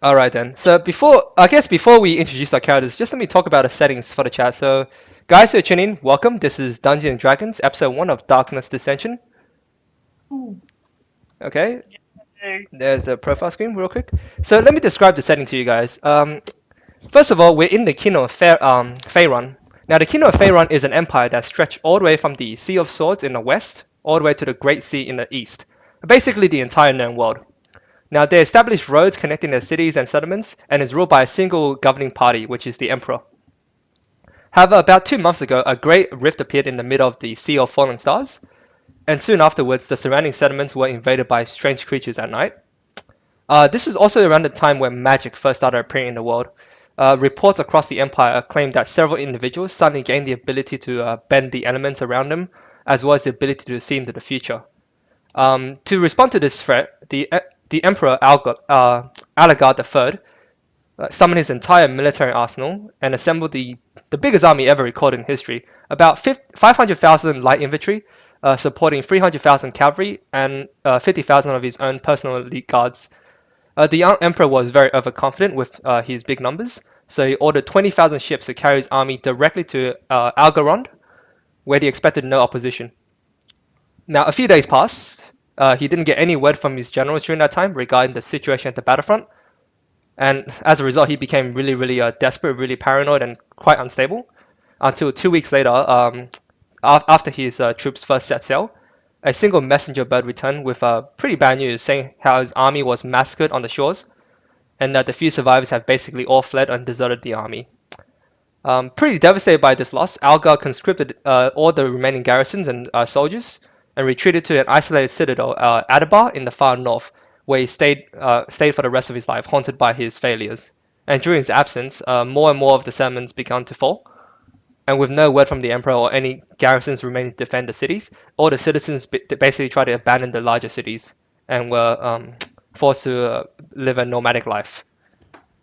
All right then. So before we introduce our characters, just let me talk about the settings for the chat. So, guys who are tuning in, welcome. This is Dungeons and Dragons, episode 1 of Darkness Descension. Okay, there's a profile screen real quick. So let me describe the setting to you guys. First of all, we're in the Kingdom of Faerun. Now, the Kingdom of Faerun is an empire that stretched all the way from the Sea of Swords in the west, all the way to the Great Sea in the east. Basically, the entire known world. Now, they established roads connecting their cities and settlements, and is ruled by a single governing party, which is the Emperor. However, about 2 months ago, a great rift appeared in the middle of the Sea of Fallen Stars, and soon afterwards, the surrounding settlements were invaded by strange creatures at night. This is also around the time where magic first started appearing in the world. Reports across the empire claim that several individuals suddenly gained the ability to bend the elements around them, as well as the ability to see into the future. To respond to this threat, the Emperor Alagard III summoned his entire military arsenal and assembled the biggest army ever recorded in history, about 500,000 light infantry, supporting 300,000 cavalry and 50,000 of his own personal elite guards. The young emperor was very overconfident with his big numbers, so he ordered 20,000 ships to carry his army directly to Algarond, where he expected no opposition. Now, a few days passed. He didn't get any word from his generals during that time regarding the situation at the battlefront, and as a result, he became really, really desperate, really paranoid, and quite unstable. Until 2 weeks later, after his troops first set sail, a single messenger bird returned with pretty bad news, saying how his army was massacred on the shores, and that the few survivors have basically all fled and deserted the army. Pretty devastated by this loss, Algar conscripted all the remaining garrisons and soldiers, and retreated to an isolated citadel, Adabar, in the far north, where he stayed for the rest of his life, haunted by his failures. And during his absence, more and more of the settlements began to fall. And with no word from the emperor or any garrisons remaining to defend the cities, all the citizens basically tried to abandon the larger cities and were forced to live a nomadic life.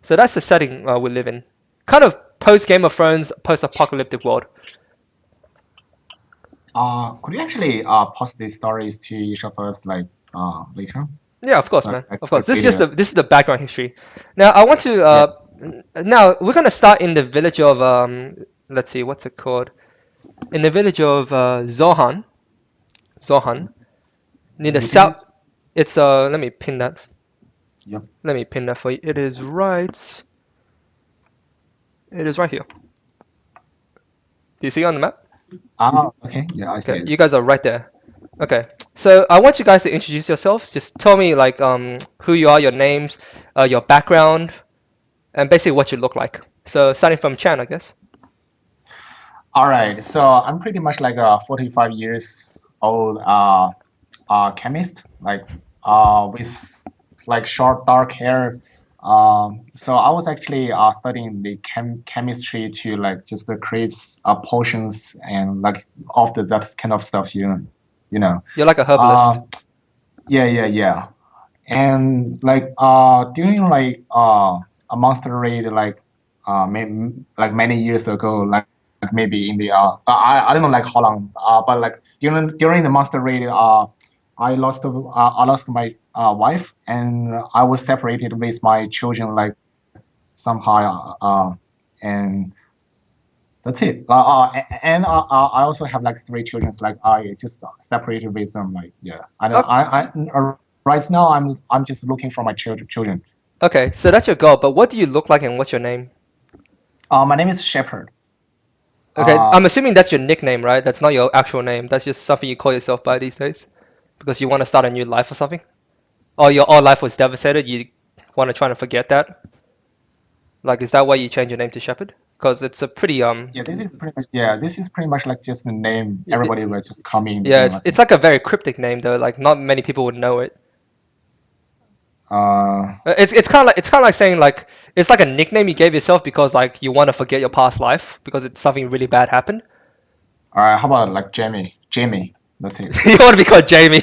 So that's the setting we live in. Kind of post Game of Thrones, post-apocalyptic world. Could you actually post these stories to each of us like later? Yeah, of course, So man. I Of course. could read it. This is the background history. Now I want to Yeah. now we're gonna start in the village of let's see, what's it called? In the village of Zohan. Zohan. Near Can the you repeat south. this? It's let me pin that. Yep. Let me pin that for you. It is right. It is right here. Do you see it on the map? Okay. Yeah, I see Okay, it. you guys are right there. Okay, so I want you guys to introduce yourselves. Just tell me like who you are, your names, your background, and basically what you look like. So starting from Chan, I guess. All right. So I'm pretty much like a 45 years old chemist, like with like short dark hair. So I was actually studying the chemistry to like just create potions and like all that kind of stuff, you know. You're like a herbalist. Uh, yeah. And like during like a monster raid like many years ago, like maybe in the I don't know like how long, but like during the monster raid, I lost my wife, and I was separated with my children like somehow, and that's it. And I also have like three children. Like I just separated with them. Like yeah, I don't. Oh, Right now I'm just looking for my children. okay, so that's your goal. But what do you look like and what's your name? My name is Shepherd. Okay, Uh, I'm assuming that's your nickname, right? That's not your actual name. That's just something you call yourself by these days because you want to start a new life or something. Or your old life was devastated. You want to try to forget that. Like, is that why you changed your name to Shepherd? Because it's a pretty this is pretty much like just the name y- y- everybody will just call me. yeah, That's it's it. like a very cryptic name though. Like, not many people would know it. Uh, It's kind of like saying like it's like a nickname you gave yourself because like you want to forget your past life because it's something really bad happened. all right, how about like Jamie? Jamie, that's it. You want to be called Jamie.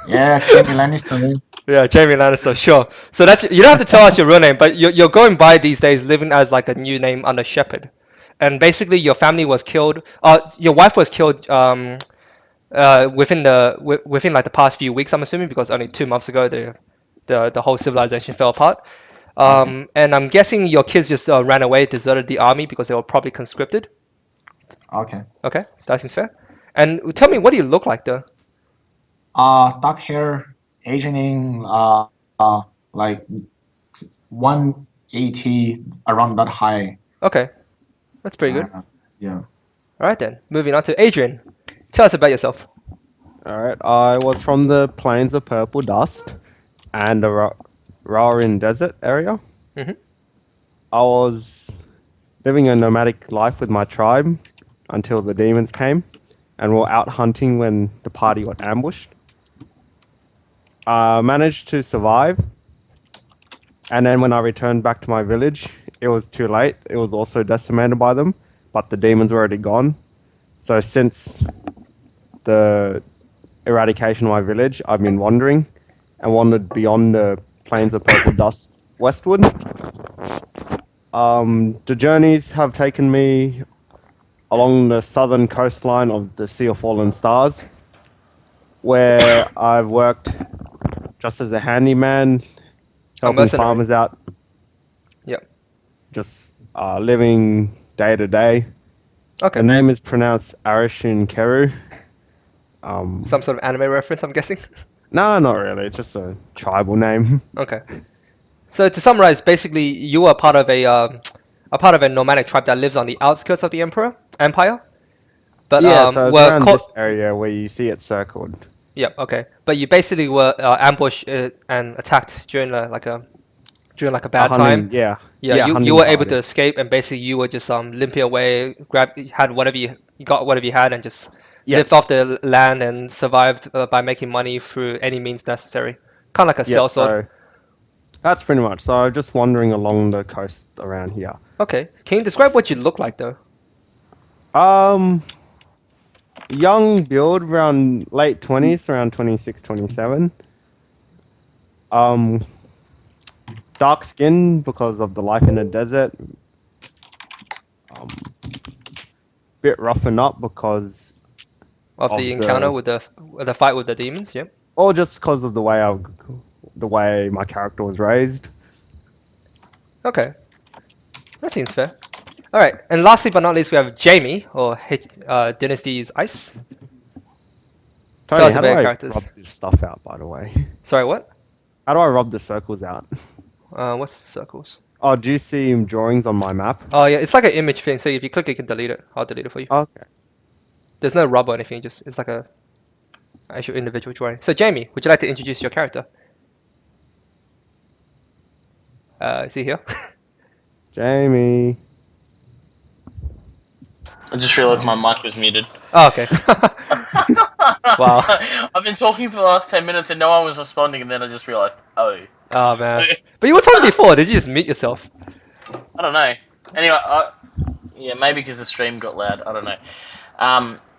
Yeah, Jamie Lannister. Yeah, Jamie Lannister, sure. So that's you don't have to tell us your real name, but you're going by these days living as like a new name under Shepherd. And basically your family was killed, your wife was killed within like the past few weeks, I'm assuming, because only 2 months ago the whole civilization fell apart. Okay. And I'm guessing your kids just ran away, deserted the army because they were probably conscripted. Okay. Okay, so that seems fair. And tell me, what do you look like though? Dark hair, Asianing, like 180 around that high. Okay, that's pretty good. Yeah. All right then, moving on to Adrian. Tell us about yourself. All right, I was from the plains of purple dust and the Rarin Desert area. Hmm. I was living a nomadic life with my tribe until the demons came and were out hunting when the party got ambushed. I managed to survive, and then when I returned back to my village, it was too late. It was also decimated by them, but the demons were already gone. So since the eradication of my village, I've been wandering and wandered beyond the plains of purple dust westward. The journeys have taken me along the southern coastline of the Sea of Fallen Stars, where I've worked just as a handyman, A helping mercenary. farmers out, Yep. just living day to day. The Okay. name is pronounced Arishin Keru. Some sort of anime reference, I'm guessing. No, not really. It's just a tribal name. Okay. So to summarize, basically, you are a part of a nomadic tribe that lives on the outskirts of the empire, but Yeah, so it's were around caught. this area where you see it circled. Yep. Okay. But you basically were ambushed and attacked during like a A bad time. hunting, yeah, Yeah. yeah, You hunting were able to party. escape, and basically you were just limping away, had whatever you got whatever you had, and just Yep, lived off the land and survived by making money through any means necessary. Kind of like a yep. sellsword. So that's pretty much. So just wandering along the coast around here. Okay. Can you describe what you look like though? Um, young build, around late 20s, around 26, 27. Um, dark skin because of the life in the desert. Bit roughen up because Of the of encounter the, with the fight with the demons. Yep. or just because of the way my character was raised. Okay, that seems fair. All right, and lastly but not least, we have Jamie or Dynasty's Ice. Tell Tony, us how do about your I rub characters. this stuff out, by the way? Sorry, what? How do I rub the circles out? What's circles? Oh, do you see drawings on my map? Oh yeah, it's like an image thing. So if you click, it, you can delete it. I'll delete it for you. Okay. There's no rub or anything. Just it's like a actual individual drawing. So Jamie, would you like to introduce your character? Is he here? Jamie. I just realised my mic was muted. Oh, okay. Wow. I've been talking for the last 10 minutes and no one was responding, and then I just realised, oh. Oh man. But you were talking before. Did you just mute yourself? I don't know. Anyway, yeah, maybe because the stream got loud. I don't know.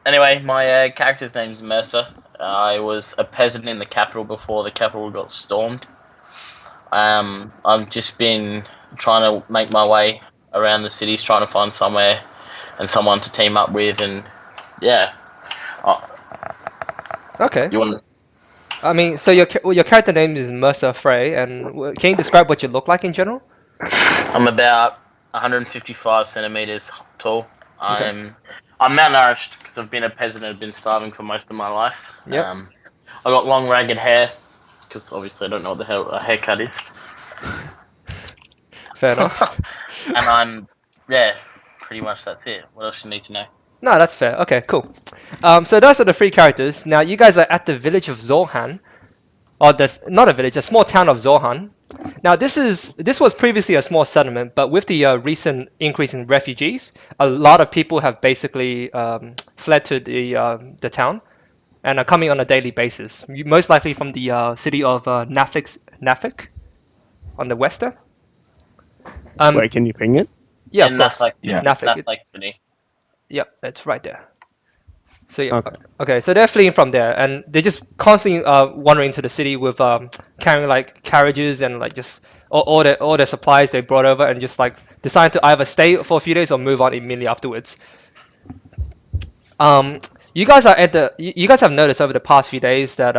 Anyway, my character's name's Mercer. I was a peasant in the capital before the capital got stormed. I've just been trying to make my way around the cities, trying to find somewhere and someone to team up with, and yeah. Okay. You want? I mean, so your character name is Mercer Frey, and can you describe what you look like in general? I'm about 155 centimeters tall. Okay. I'm malnourished because I've been a peasant and have been starving for most of my life. Yep. I got long, ragged hair because obviously I don't know what the hell a haircut is. Fair enough. And yeah, pretty much that's it. What else you need to know? No, that's fair. Okay, cool. So those are the three characters. Now you guys are at the village of Zorhan, or this not a village, a small town of Zorhan. Now this was previously a small settlement, but with the recent increase in refugees, a lot of people have basically fled to the town and are coming on a daily basis. Most likely from the city of Nafik on the west there. Wait, can you ping it? Yeah, of And course. Yeah. Nafik. That's like city. Yep, it's right there. So yeah, Okay. okay, so they're fleeing from there, and they just constantly wandering into the city with carrying like carriages and like just all their supplies they brought over, and just like decide to either stay for a few days or move on immediately afterwards. Um, you guys are at the you guys have noticed over the past few days that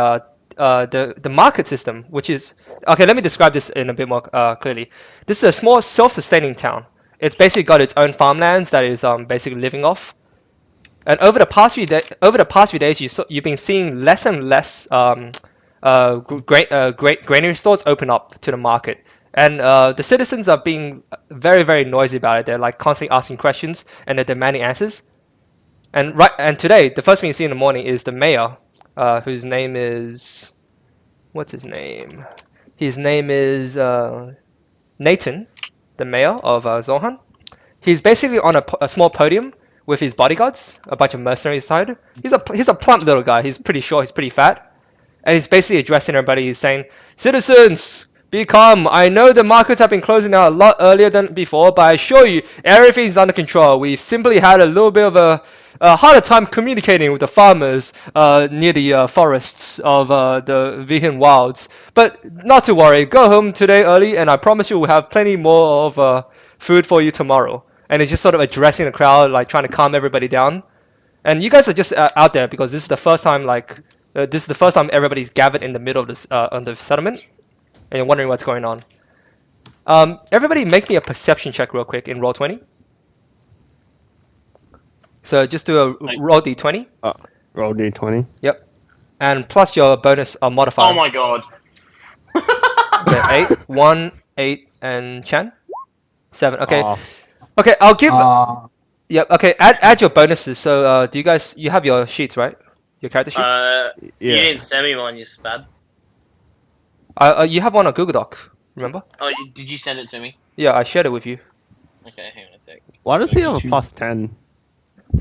the market system, which is okay. Let me describe this in a bit more clearly. This is a small self-sustaining town. It's basically got its own farmlands that is basically living off. And over the past few days, you've been seeing less and less granary stores open up to the market, and the citizens are being very very noisy about it. They're like constantly asking questions and they're demanding answers. And today, the first thing you see in the morning is the mayor, whose name is what's his name? His name is Nathan, the mayor of Zohan. He's basically on a small podium with his bodyguards, a bunch of mercenaries inside. He's a plump little guy. He's pretty short. He's pretty fat, and he's basically addressing everybody. He's saying, "Citizens, be calm. I know the markets have been closing out a lot earlier than before, but I assure you, everything's under control. We've simply had a little bit of a harder time communicating with the farmers near the forests of the Vihan Wilds. But not to worry. Go home today early, and I promise you we'll have plenty more of food for you tomorrow." And he's just sort of addressing the crowd, like trying to calm everybody down. And you guys are just out there because this is the first time, this is the first time everybody's gathered in the middle of this on the settlement, and you're wondering what's going on. Everybody, make me a perception check real quick in roll 20. So just do a roll d20. Roll d20. Yep. And plus your bonus modifier. Oh my god. Okay, 8, 1, 8, and Chan. 7. Okay. Oh, Okay, I'll give. Uh, Yep. Okay, add your bonuses. So do you have your sheets, right? Your character sheets. You yeah. didn't send me one, you spad. You have one on Google Doc. Remember? Oh, did you send it to me? Yeah, I shared it with you. Okay, hang on a sec. Why does he have a Two. plus 10?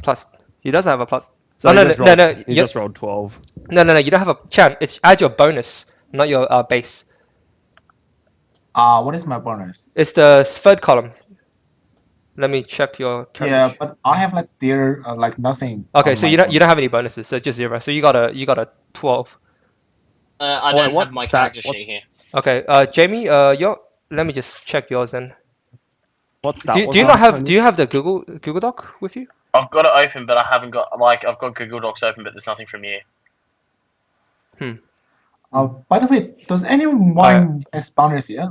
Plus, he doesn't have a plus. So Oh, he no, just no, rolled, no, He you- just rolled 12. No, you don't have a Chan. It's add your bonus, not your base. what is my bonus? It's the third column. Let me check your character Yeah, sheet. but I have like nothing. Okay, on so my you don't have bonus. any bonuses, so just 0. So you got a 12. I Wait, don't what have my stat- character what- sheet here. Okay, Jamie, let me just check yours then. What's that? Do you not have the Google Doc with you? I've got it open, but I haven't got I've got Google Docs open, but there's nothing from you. By the way, does anyone has bonus yet?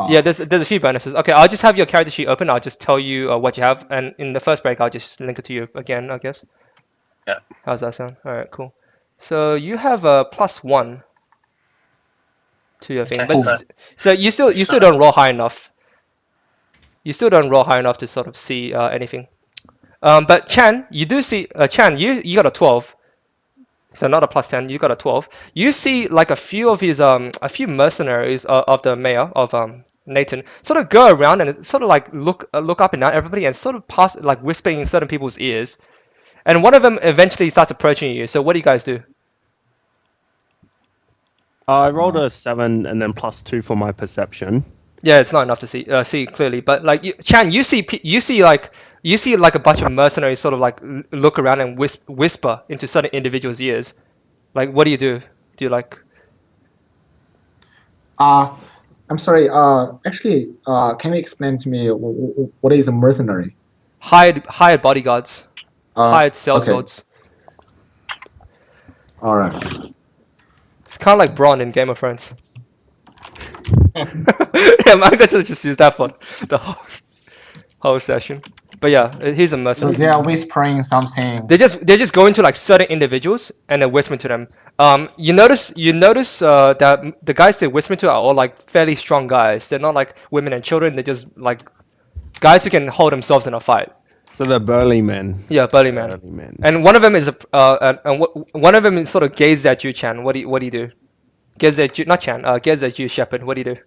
Yeah, there's a few bonuses. Okay, I'll just have your character sheet open. I'll just tell you what you have, and in the first break, I'll just link it to you again, I guess. Yeah. How's that sound? All right, cool. So you have a +1 to your thing, Okay, but so you still don't roll high enough. You still don't roll high enough to sort of see anything. But Chan, you do see Chan. You got a 12. So not a +10, you got a 12. You see like a few of his a few mercenaries of the mayor of Nathan sort of go around and sort of like look up and down everybody and sort of pass like whispering in certain people's ears. And one of them eventually starts approaching you. So what do you guys do? I rolled a 7 and then +2 for my perception. Yeah, it's not enough to see clearly, but like Chan, you see like a bunch of mercenaries sort of like look around and whisper into certain individuals' ears. Like, what do you do? Do you like? I'm sorry. Actually, can you explain to me what is a mercenary? Hired bodyguards, hired okay. sellswords. All right. It's kind of like Bronn in Game of Thrones. Yeah, I'm going to just use that for the whole session. But yeah, he's a So mercenary. they are whispering something. They're just going to like certain individuals and they're whispering to them. You notice that the guys they're whispering to are all like fairly strong guys. They're not like women and children. They're just like guys who can hold themselves in a fight. So they're burly men. Yeah, burly man. Burly men. And one of them is one of them is sort of gazes at you, Chan. What do you do? Gazes at you, not Chan. Gazes at you, Shepherd. What do you do?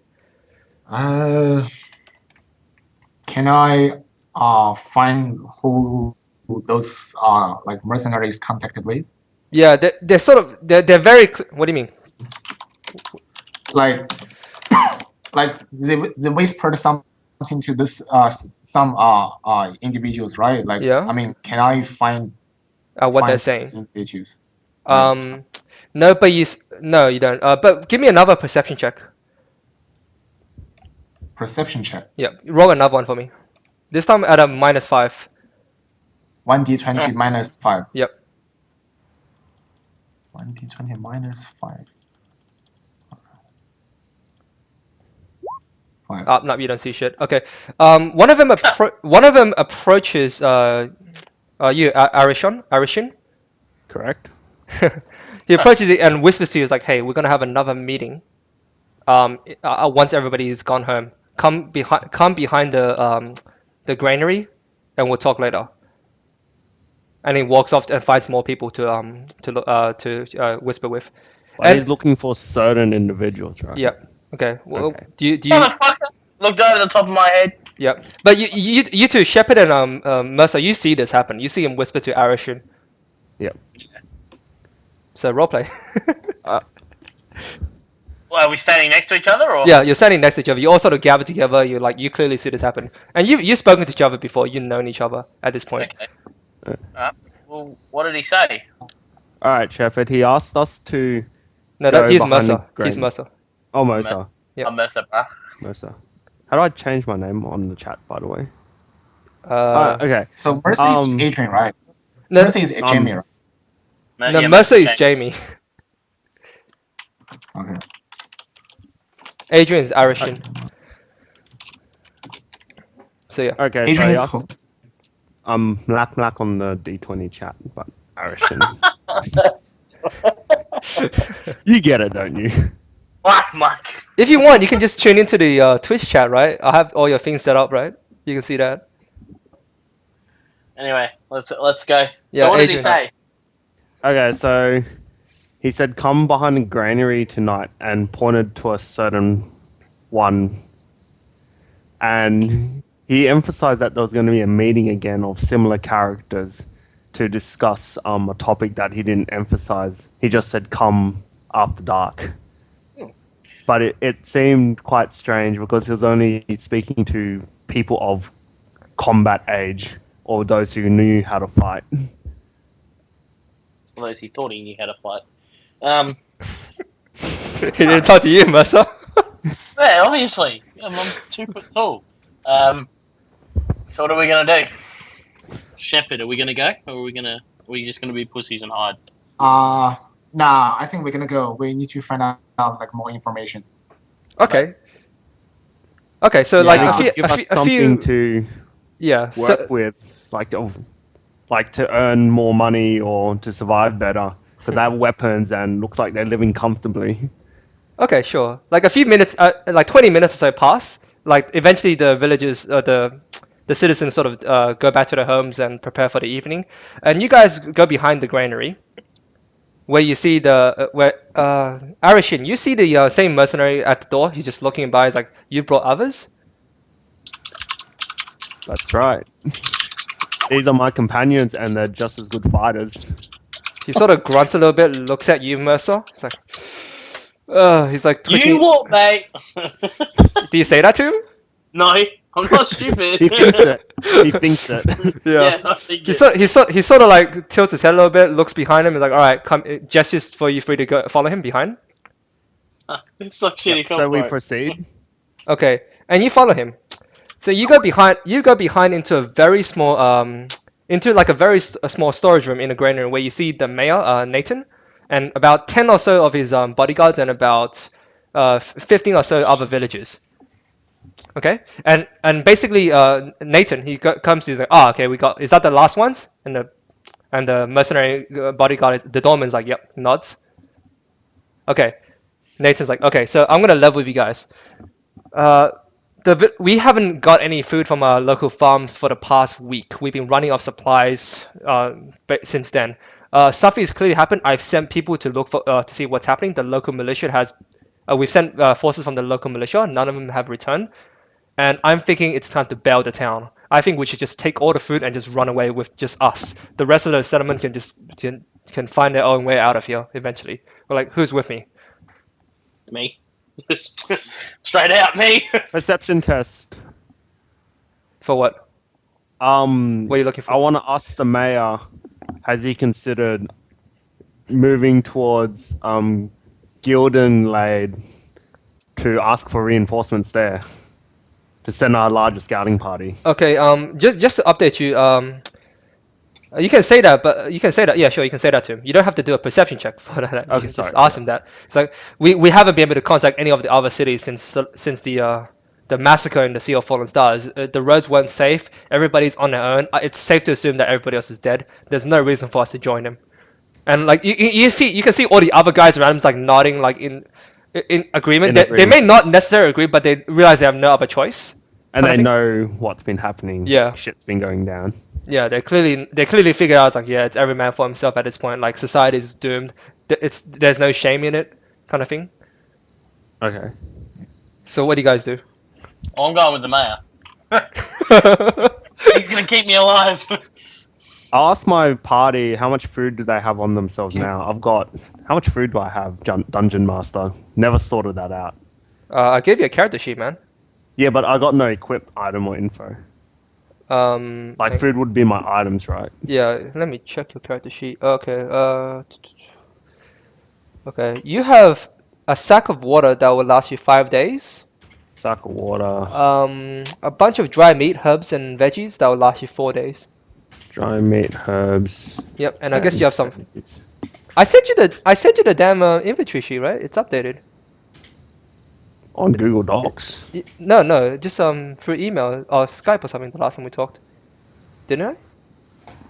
Can I find who those like mercenaries contacted with? Yeah, they're sort of they're very. What do you mean? Like like they whispered something to this some individuals, right? Like Yeah. I mean, can I find What they're these saying. individuals? No, but no, you don't. But give me another perception check. Perception check. Yeah, roll another one for me. This time at a -5. 1d20 minus 5. Yep. 1d20 minus 5. Fine. No, you don't see shit. Okay. One of them approaches Arishin. Correct. He approaches it and whispers to you, like, "Hey, we're gonna have another meeting. Once everybody's gone home, come behind the granary, and we'll talk later." And he walks off and finds more people to whisper with. But And he's looking for certain individuals, right? yeah, okay. Well, Okay. do you? Motherfucker! Looked over the top of my head. Yeah, but you two, Shepard and Mercer, you see this happen. You see him whisper to Arishin. Yep. So roleplay. Well, are we standing next to each other, or? Yeah, you're standing next to each other. You all sort of gather together. You clearly see this happen, and you've spoken to each other before. You've known each other at this point. Okay. Well, what did he say? All right, Shepard. He asked us to No, go he's behind the Mercer. He's granary. Mercer. Oh, Mosa. Yep. I'm Mercer, bruh. Mosa. How do I change my name on the chat, by the way? Uh, Okay. So Mercy is Adrian, right? no, Mercy is Jamie, right? no, Yeah, Mercer is okay. Jamie. Okay. Adrian is Arishin. So yeah. Okay, Adrian is so who? he asked, Black on the D20 chat, but Arishin. You get it, don't you? Mike. If you want, you can just tune into the Twitch chat, right? I have all your things set up, right? You can see that. Anyway, let's go. Yeah, So what did he Adrian. say? Okay, so he said, come behind the granary tonight, and pointed to a certain one. And he emphasized that there was going to be a meeting again of similar characters to discuss a topic that he didn't emphasize. He just said, come after dark. But it seemed quite strange because he was only speaking to people of combat age or those who knew how to fight. Those he thought he knew how to fight. He didn't talk to you, Mercer. Yeah, obviously. I'm 2 foot tall. So what are we gonna do? Shepard, are we gonna go, or are we just gonna be pussies and hide? Nah, I think we're gonna go. We need to find out like more information. Okay. Okay, so Yeah. like He a could few, give a us few, a something few, to yeah. work So, with, like to earn more money or to survive better, because they have weapons and looks like they're living comfortably. okay, sure. Like a few minutes, like 20 minutes or so pass. Like eventually, the villagers, the citizens, sort of go back to their homes and prepare for the evening, and you guys go behind the granary, where you see Arishin, you see the same mercenary at the door. He's just looking by. He's like, "You brought others?" That's right. These are my companions, and they're just as good fighters. He sort of grunts a little bit, looks at you, Mercer. He's like, he's like twitching. You what, mate? Do you say that to him? No, I'm not stupid. He thinks it. He thinks it. Yeah, I think He sort of like tilts his head a little bit, looks behind him, is like, all right, come, gestures for you free to go follow him behind. It's so shitty. So we proceed. Okay, and you follow him. So you go behind into a very small into like a very small storage room in a granary where you see the mayor, Nathan, and about 10 or so of his bodyguards and about 15 or so other villagers. Okay, and basically Nathan, comes, he's like, oh, okay, is that the last ones? And the mercenary bodyguard, the doorman's like, yep, nods. Okay, Nathan's like, okay, so I'm gonna level with you guys. We haven't got any food from our local farms for the past week. We've been running off supplies since then. Stuff has clearly happened. I've sent people to look for to see what's happening. The local militia we've sent forces from the local militia. None of them have returned. And I'm thinking it's time to bail the town. I think we should just take all the food and just run away with just us. The rest of the settlement can find their own way out of here eventually. We're like, who's with me? Me. Straight out, me. Perception test. For what? What are you looking for? I want to ask the mayor, has he considered moving towards Gildenlade to ask for reinforcements there? To send our larger scouting party. Okay, just to update you, you can say that, but you can say that, yeah, sure, you can say that to him. You don't have to do a perception check for that. You can just ask him that. So we haven't been able to contact any of the other cities since the the massacre in the Sea of Fallen Stars. The roads weren't safe. Everybody's on their own. It's safe to assume that everybody else is dead. There's no reason for us to join him. And like you can see all the other guys around him like nodding like in agreement. In They may agreement. not necessarily agree, but they realize they have no other choice. And kind of they thing. know what's been happening. Yeah. Shit's been going down. Yeah, they clearly figured out like yeah, it's every man for himself at this point. Like society is doomed. There's no shame in it, kind of thing. Okay. So what do you guys do? Oh, I'm going with the mayor. He's gonna keep me alive. I asked my party how much food do they have on themselves now. I've got how much food do I have, Dungeon Master? Never sorted that out. I gave you a character sheet, man. Yeah, but I got no equipped item or info. Like food would be my items, right? Yeah, let me check your character sheet. Okay, okay. You have a sack of water that will last you 5 days. Sack of water, A bunch of dry meat, herbs, and veggies that will last you 4 days. dry meat, herbs. Yep, and I guess you have some. veggies. I sent you the damn inventory sheet, right? It's updated. On Google Docs. No, just through email or Skype or something. The last time we talked, didn't I?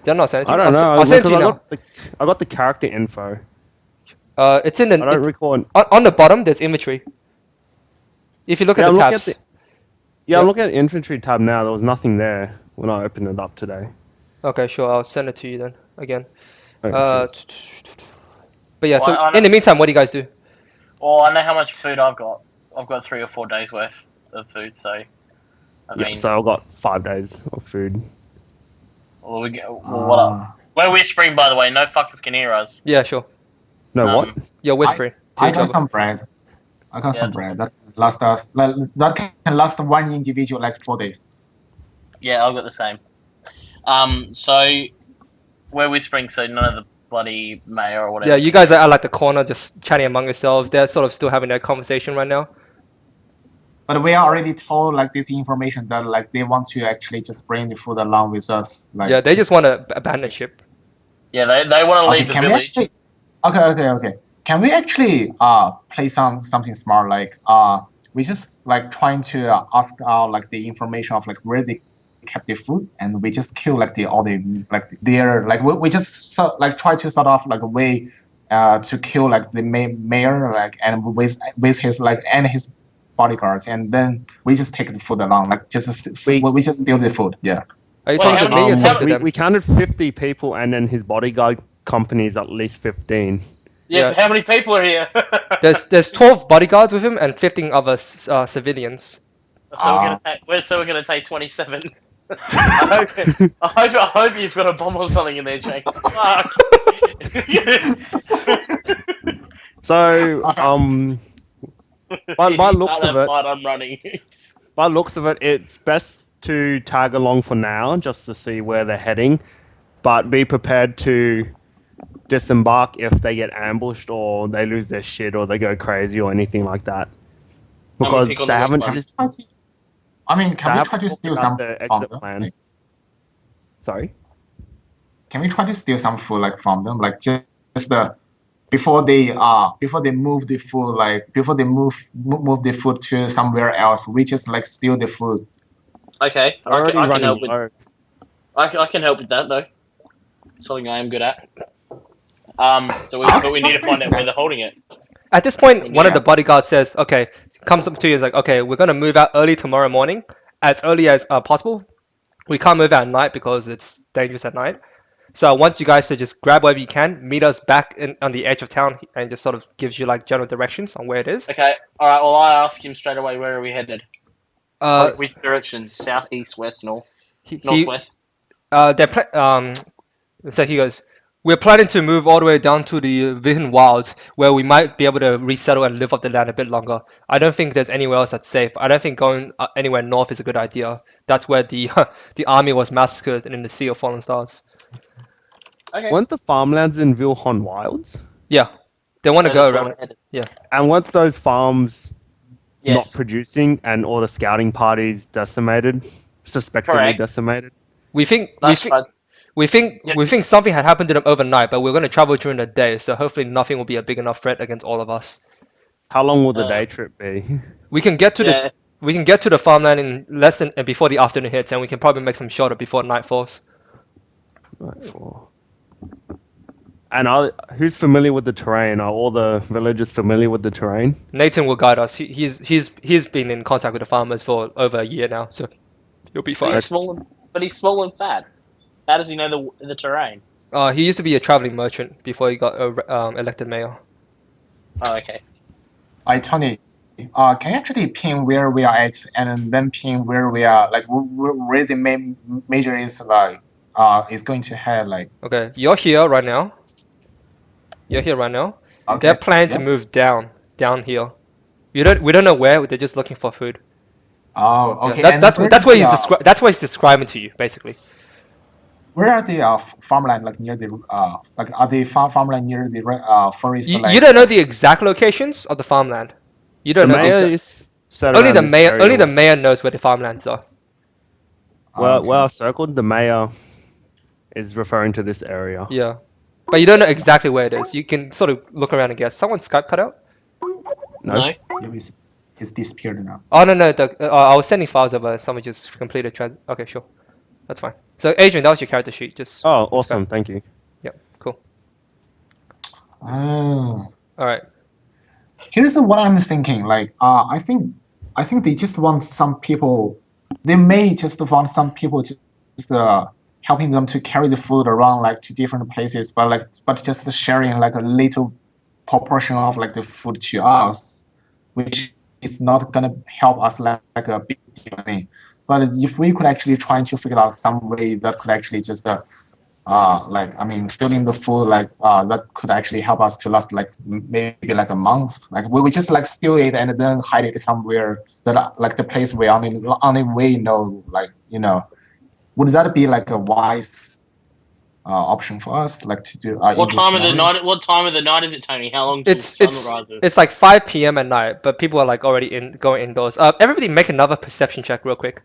Did I not send it to I you? don't know. I'll send it to you because now. I got the character info. It's in the I don't recall. on the bottom. There's inventory. If you look at I'm the looking tabs, at I'm looking at the inventory tab now. There was nothing there when I opened it up today. okay, sure. I'll send it to you then again. Oh, jeez. But yeah. Well, So I know- in the meantime, what do you guys do? Well, I know how much food I've got. I've got 3 or 4 days worth of food, so I Yeah, mean, so I've got 5 days of food. well, what up? We're whispering, by the way. No fuckers can hear us. Yeah, sure. No, Um, what? You're whispering to I each got other. some bread. I got Yeah. some bread that last us that can last one individual like 4 days. Yeah, I've got the same. So we're whispering, so none of the bloody mayor or whatever. Yeah, you guys are at like the corner, just chatting among yourselves. They're sort of still having their conversation right now. But we are already told like this information that like they want to actually just bring the food along with us. Like Yeah, they just want to abandon ship. Yeah, they want to okay, leave the can we village. actually okay. Can we actually play something smart like we just like trying to ask out like the information of like where they kept the food and we just kill like all the like their like we just like try to sort of like a way to kill like the mayor like and with his like and his bodyguards and then we just take the food along like just we just steal the food. Yeah. Are you Wait, talking how to many- me or how- talking to them? We counted 50 people, and then his bodyguard company is at least 15. Yeah, Yeah. how many people are here? There's 12 bodyguards with him and 15 other civilians. So we're gonna take 27. I hope you've got a bomb or something in there, Jake. Fuck. So, by looks Start of that it, fight, I'm running. by looks of it, it's best to tag along for now, just to see where they're heading, but be prepared to disembark if they get ambushed or they lose their shit or they go crazy or anything like that. Because pick on they the haven't. weak Just, I mean, they can we haven't try to talked steal about some the from exit them? plans. Like, Sorry. can we try to steal some food like from them? Like just the before they move the food like before they move the food to somewhere else, we just like steal the food. Okay, They're I already can running help with. low. I can help with that though. Something I am good at. But we need to find out where they're holding it. At this point, one of Yeah. the bodyguards says, okay, comes up to you, is like, okay, we're gonna move out early tomorrow morning, as early as possible. We can't move out at night because it's dangerous at night. So I want you guys to just grab whatever you can, meet us back on the edge of town, and just sort of gives you like general directions on where it is. Okay, alright, well I ask him straight away where are we headed? Which direction? South, east, west, north? he, Northwest? so he goes, we're planning to move all the way down to the Vision Wilds, where we might be able to resettle and live off the land a bit longer. I don't think there's anywhere else that's safe. I don't think going anywhere north is a good idea. That's where the the army was massacred in the Sea of Fallen Stars. Okay. Weren't the farmlands in Vilhon Wilds? Yeah, they want to So go that's where around. we're headed. And weren't those farms not Yes. producing and all the scouting parties decimated? Suspectedly Correct. decimated? We think That's right. we think Yeah. we think something had happened to them overnight, but we're going to travel during the day, so hopefully nothing will be a big enough threat against all of us. How long will the Uh, day trip be? We can get to Yeah. We can get to the farmland in less than before the afternoon hits, and we can probably make some shelter before night falls. Right, 4. And who's familiar with the terrain? Are all the villagers familiar with the terrain? Nathan will guide us. He's been in contact with the farmers for over a year now, so he'll be But fine. he's small and fat. How does he know the terrain? He used to be a traveling merchant before he got elected mayor. Oh, okay. Tony, can you actually pin where we are at, and then pin where we are, like where the main major is is going to head, like. Okay, you're here right now. You're here right now. Okay. They're planning to Yeah. move down here. We don't know where. They're just looking for food. Oh, Yeah, okay. that's And that's what that's what he's describing to you basically. where are the farmland, like near the like are the farmland near the forest, You, like. you don't know the exact locations of the farmland. You The don't know the mayor exact. is set Only around the this mayor. area. Only the mayor knows where the farmlands are. Where Okay. I've circled, the mayor is referring to this area. Yeah, but you don't know exactly where it is. You can sort of look around and guess. Someone's Skype cut out. No? Yeah, it's disappeared now. Oh no, I was sending files over. Someone just completed trans. Okay, sure, that's fine. So Adrian, that was your character sheet. Just Oh, awesome. Thank you. Yep, cool. Oh. All right. Here's what I'm thinking. Like, I think they just want some people. They may just want some people just helping them to carry the food around, like, to different places, but just sharing like a little proportion of like the food to us, which is not gonna help us like a big thing. But if we could actually try to figure out some way that could actually just like, I mean, stealing the food, like, that could actually help us to last like maybe like a month. Like we just like steal it and then hide it somewhere that like the place we only we know, like, would that be like a wise option for us, like to do? What in this time of the scenario? night? What time of the night is it, Tony? How long till It's sun it's rises? it's like 5 p.m. at night, but people are like already going indoors. Everybody make another perception check real quick.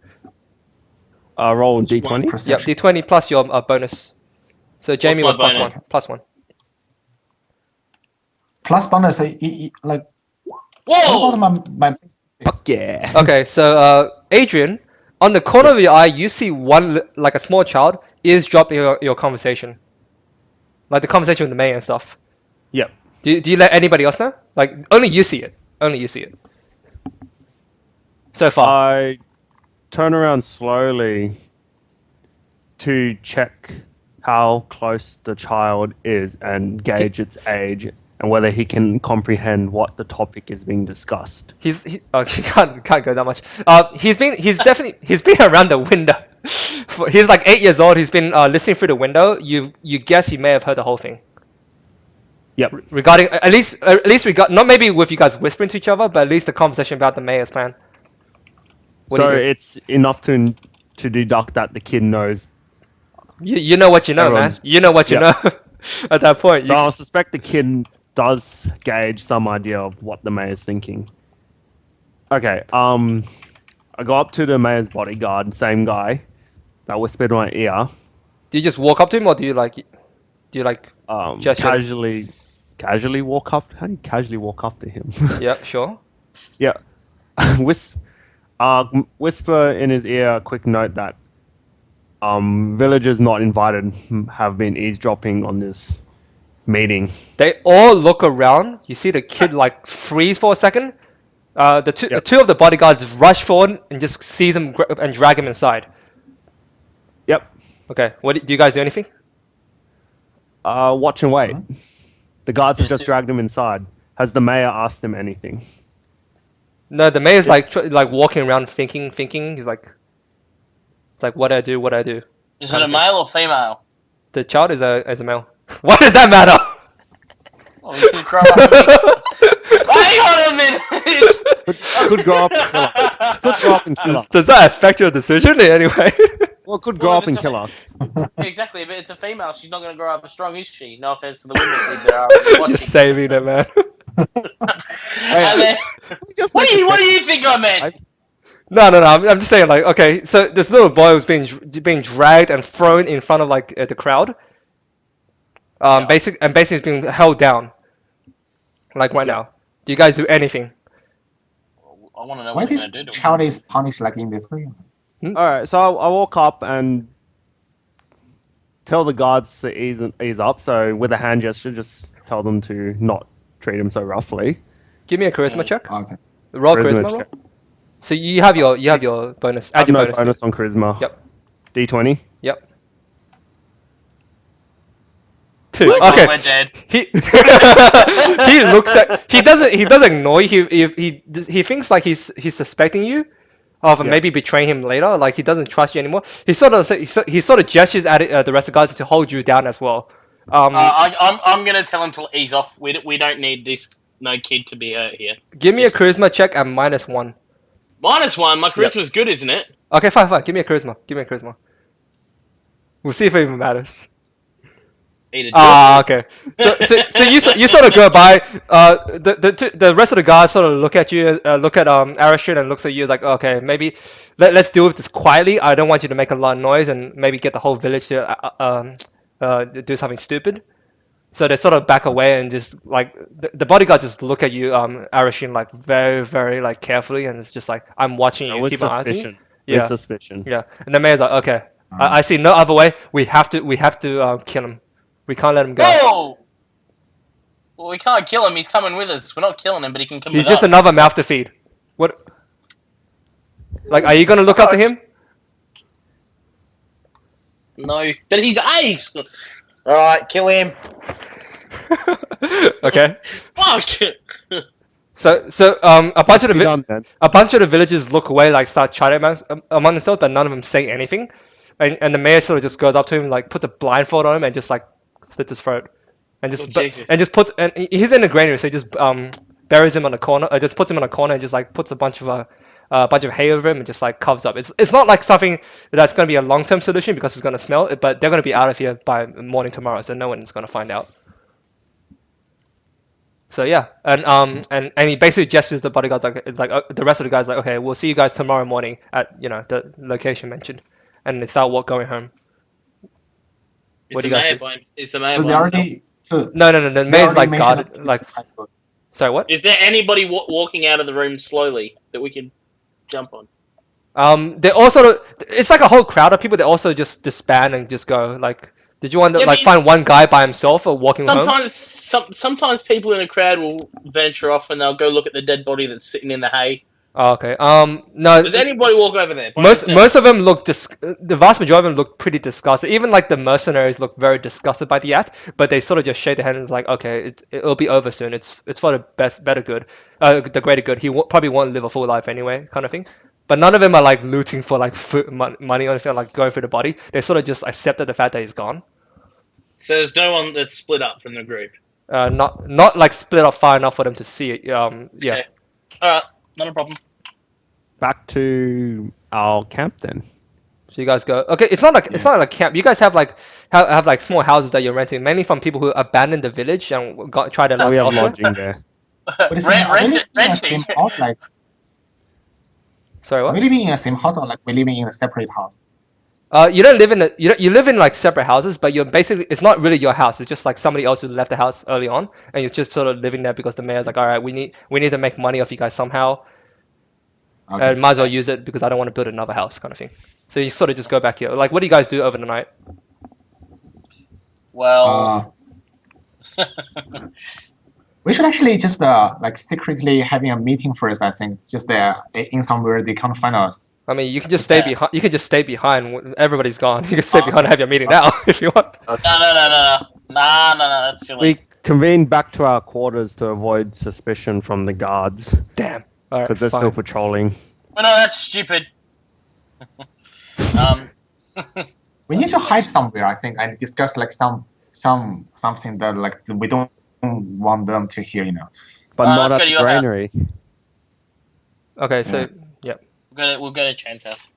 Roll Just one d20. Yep, perception. d20 plus your bonus. So Jamie my was plus bonus? one. Plus one. Plus bonus, like, what Whoa! about my Fuck yeah. Okay, so Adrian, on the corner of your eye, you see like a small child eavesdrop your conversation, like the conversation with the mayor and stuff. Yep. Do you let anybody else know? Like only you see it. Only you see it. So far. I turn around slowly to check how close the child is and gauge its age and whether he can comprehend what the topic is being discussed. He can't go that much. He's been around the window. He's like 8 years old. He's been listening through the window. You guess he may have heard the whole thing. Yep. Regarding at least not maybe with you guys whispering to each other, but at least the conversation about the mayor's plan. What do So you do? it's enough to deduct that the kid knows. You know what you know, man. Everyone's- You know what you yeah. know. At that point, So I suspect the kid does gauge some idea of what the mayor's thinking. Okay, I go up to the mayor's bodyguard, same guy, that whispered in my ear. do you just walk up to him, or do you like gesture? Casually walk up. How do you casually walk up to him? Yeah, sure. Yeah. Whisper in his ear a quick note that villagers not invited have been eavesdropping on this meeting. They all look around. You see the kid like freeze for a second. The two of the bodyguards rush forward and just seize him and drag him inside. Yep. Okay, do you guys do anything? Watch and wait. The guards have just dragged him inside. Has the mayor asked him anything? No, the mayor's like walking around thinking. He's like, it's like what do I do? What do I do? Is it a male or female? The child is a male. Why does that matter? Oh, we could grow up. Hang on a minute. Could grow up and kill us. Could grow up and kill us. Does that affect your decision in any way? Well, it could grow up and kill us. Exactly, but it's a female. She's not going to grow up as strong, is she? No offense to the women that are watching. You're saving it, man. And then, what do you think I meant? No. I'm just saying, like, okay, so this little boy was being dragged and thrown in front of like the crowd. Basically is being held down, like right now. Do you guys do anything? I want to know Why what they're this going to do to him. child is punished like in this way? All right, so I walk up and tell the guards to ease up. So with a hand gesture, just tell them to not treat him so roughly. Give me a charisma check. Okay. Roll Charisma charisma roll. check. So you have your bonus. I Add have your no bonus. bonus on charisma. Yep. D20. Yep. 2. My God, Okay. we're dead. He he looks at he doesn't ignore you. He thinks like he's suspecting you of Yeah. maybe betraying him later. Like he doesn't trust you anymore. He sort of gestures at the rest of the guys to hold you down as well. I'm going to tell him to ease off. We don't need this kid to be hurt here. Give me a charisma check at -1. -1. My charisma's good, isn't it? Okay, fine. Give me a charisma. We'll see if it even matters. Eat a Ah, okay. So you sort of go by. The rest of the guys sort of look at you, look at Arashid and looks at you like, okay, maybe let's deal with this quietly. I don't want you to make a lot of noise and maybe get the whole village to do something stupid. So they sort of back away and just like the bodyguard just look at you, Arashid, like very very like carefully, and it's just like I'm watching So you, with keep my eyes on you. suspicion. Yeah. With suspicion. Yeah, and the mayor's like, okay, I see no other way. We have to kill him. We can't let him go. No! Well, we can't kill him. He's coming with us. We're not killing him, but he can come He's with just us. another mouth to feed. What? Like, are you gonna look after him? No, but he's ace. All right, kill him. Okay. Fuck. So a bunch of Be done then. the villagers look away, like start chatting among themselves, but none of them say anything. And the mayor sort of just goes up to him, like puts a blindfold on him, and just like slits his throat, and just Oh, Jesus. puts and he's in the granary, so he just buries him on the corner, just puts him on a corner, and just like puts a bunch of hay over him, and just like covers up. It's not like something that's gonna be a long term solution because it's gonna smell, but they're gonna be out of here by morning tomorrow, so no one's gonna find out. So yeah, and he basically gestures the bodyguards like the rest of the guys like, okay, we'll see you guys tomorrow morning at the location mentioned, and they start going home. What do you guys think? Is the mayor So by they himself? already. So No, the they mayor's already like mentioned guarded, that like this is food. sorry what? Is there anybody walking out of the room slowly that we can jump on? They also it's like a whole crowd of people that also just disband and just go. Like, did you want to Yeah, like but find one guy by himself or walking home? Sometimes people in a crowd will venture off and they'll go look at the dead body that's sitting in the hay. Oh, okay. No. Does anybody walk over there? by Most themselves? of them look the vast majority of them look pretty disgusted. Even like the mercenaries look very disgusted by the act, but they sort of just shake their hands like, okay, it'll be over soon. It's for the better good, the greater good. He probably won't live a full life anyway, kind of thing. But none of them are like looting for like food, money or anything, like going through the body. They sort of just accepted the fact that he's gone. So there's no one that's split up from the group. Not like split up far enough for them to see it. Yeah. Okay. All right, not a problem. Back to our camp then. So you guys go. Okay, it's not like camp. You guys have like small houses that you're renting, mainly from people who abandoned the village and try to So live we have elsewhere. lodging there. But it's are we living in the same house? Like, Sorry, are what? we living in the same house or like we're living in a separate house? You don't live in you live in like separate houses, but you're basically it's not really your house. It's just like somebody else who left the house early on, and you're just sort of living there because the mayor's like, all right, we need to make money off you guys somehow, Okay. and might as well use it because I don't want to build another house, kind of thing. So you sort of just go back here. Like, what do you guys do over the night? Well, We should actually just like secretly having a meeting first. I think just in somewhere they can't find us. I mean, you can just stay behind. You can just stay behind. When everybody's gone. You can stay behind and have your meeting now if you want. no, that's silly. We convene back to our quarters to avoid suspicion from the guards Damn. All right. because they're Fine. still patrolling. Oh, no, that's stupid. We need to hide somewhere, I think, and discuss like something that like we don't want them to hear. But let's not go at to the your house. granary. Okay. So yeah. We'll go to Chan's house.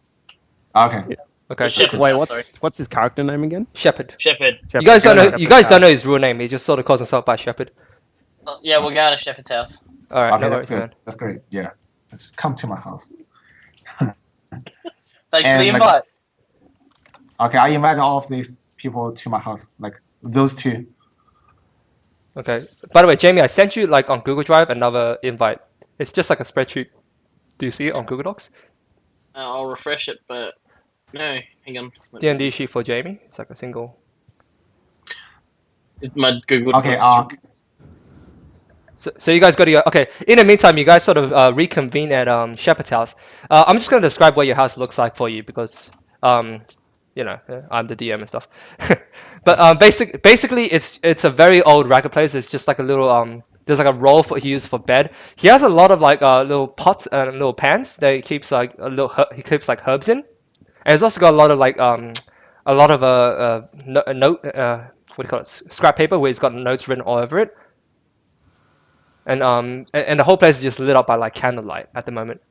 Okay. Okay. Shepherd's Wait, house, sorry. what's his character name again? Shepherd. Shepherd. You guys don't know. Shepherd's You guys don't house. know his real name. He just sort of calls himself by Shepherd. Yeah, we're going to Shepherd's house. All right. Okay, No that's worries, good. man. That's great. Yeah. Just come to my house. Thanks for the And, like, invite. Okay, I invite all of these people to my house, like those two. Okay. By the way, Jamie, I sent you like on Google Drive another invite. It's just like a spreadsheet Do you see it on Google Docs? I'll refresh it, but no, hang on. D&D sheet for Jamie. It's like a single. My Google Okay. Docs. So you guys go to your okay. In the meantime, you guys sort of reconvene at Shepherd's house. I'm just gonna describe what your house looks like for you because I'm the DM and stuff. But basically, it's a very old ragged place. It's just like a little there's like a roll for he used for bed. He has a lot of like little pots and little pans that he keeps like he keeps like herbs in. And it's also got a lot of like a lot of note what do you call it, scrap paper where he's got notes written all over it. And the whole place is just lit up by like candlelight at the moment.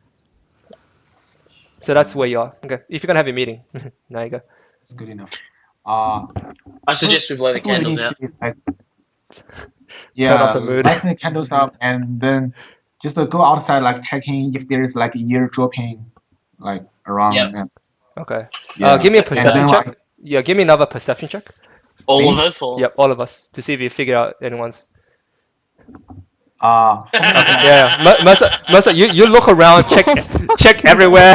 So that's where you are. Okay, if you're gonna have your meeting, there you go. That's good enough. I suggest we blow the That's what we need candles to out. do is like, Turn off the mood. lighting the candles up and then just go outside, like checking if there is like a year dropping, like around. Yep. And, Okay. yeah. Give me a And perception then check. like, Yeah, give me another perception check. All Me? of us, or Yep, all of us to see if you figure out anyone's. for me, it's like, Mercer, you look around, check everywhere.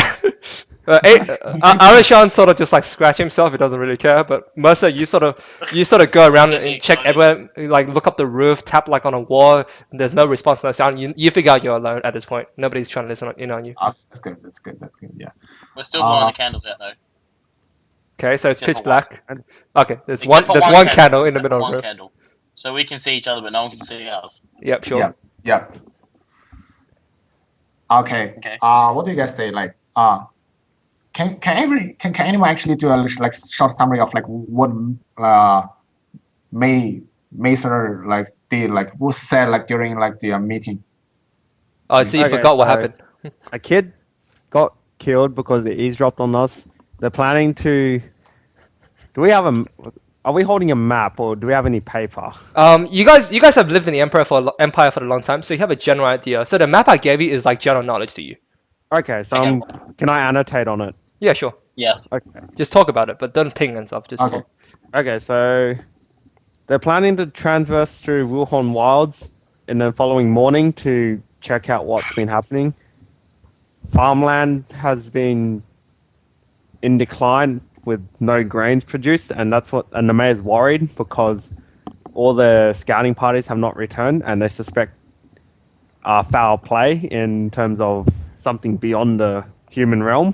Arishan sort of just like scratch himself. He doesn't really care. But Mercer, you sort of go around and check everywhere. Like look up the roof, tap like on a wall. There's no response, no sound. You figure out you're alone at this point. Nobody's trying to listen in on you. that's good. That's good. That's good. Yeah. we're still blowing the candles out though. Okay, so it's Except pitch for one. black. Okay, there's Except for one candle in the Except middle for of the one room. candle. So we can see each other, but no one can see us. Yep, sure. Yeah. Yeah. Okay. Okay. What do you guys say? Like, can anyone actually do a like short summary of like what Macer like did, like what said like during like the meeting? Oh, so you Okay, forgot what so- happened. A kid got killed because they eavesdropped on us. They're planning to. Do we have a? Are we holding a map or do we have any paper? You guys have lived in the empire for a long time, so you have a general idea. So the map I gave you is like general knowledge to you. Okay, so Okay. can I annotate on it? Yeah, sure. Yeah. Okay. Just talk about it, but don't ping and stuff. Just Okay. talk. Okay, so they're planning to transverse through Wuhan Wilds in the following morning to check out what's been happening. Farmland has been in decline with no grains produced, and the mayor's worried because all the scouting parties have not returned, and they suspect foul play in terms of something beyond the human realm.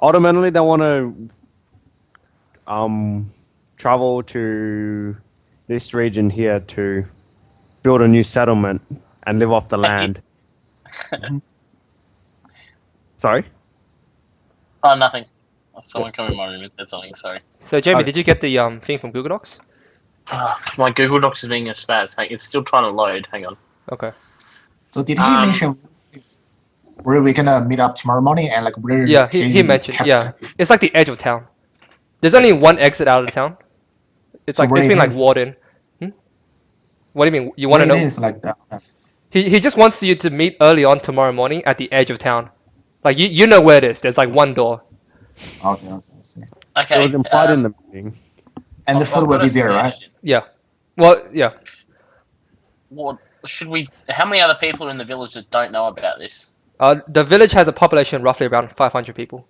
Ultimately, they want to travel to this region here to build a new settlement and live off the land. Sorry? Oh, nothing. Someone come in my room and said something. Sorry. So Jamie, Okay. did you get the thing from Google Docs? My Google Docs is being a spaz. It's still trying to load. Hang on. Okay. So did he Um, mention where we're gonna meet up tomorrow morning and like where? Yeah, he mentioned. kept- Yeah, it's like the edge of town. There's only one exit out of the town. It's So like where it's it been like is? walled in. What do you mean? You want to where it know? is, like that. He just wants you to meet early on tomorrow morning at the edge of town. Like you know where it is. There's like one door. Okay. I see. Okay. It was implied in the meeting. And the I've food will got a be there, right? suggestion. Yeah. Well, yeah. What should we? How many other people in the village that don't know about this? The village has a population roughly around 500 people.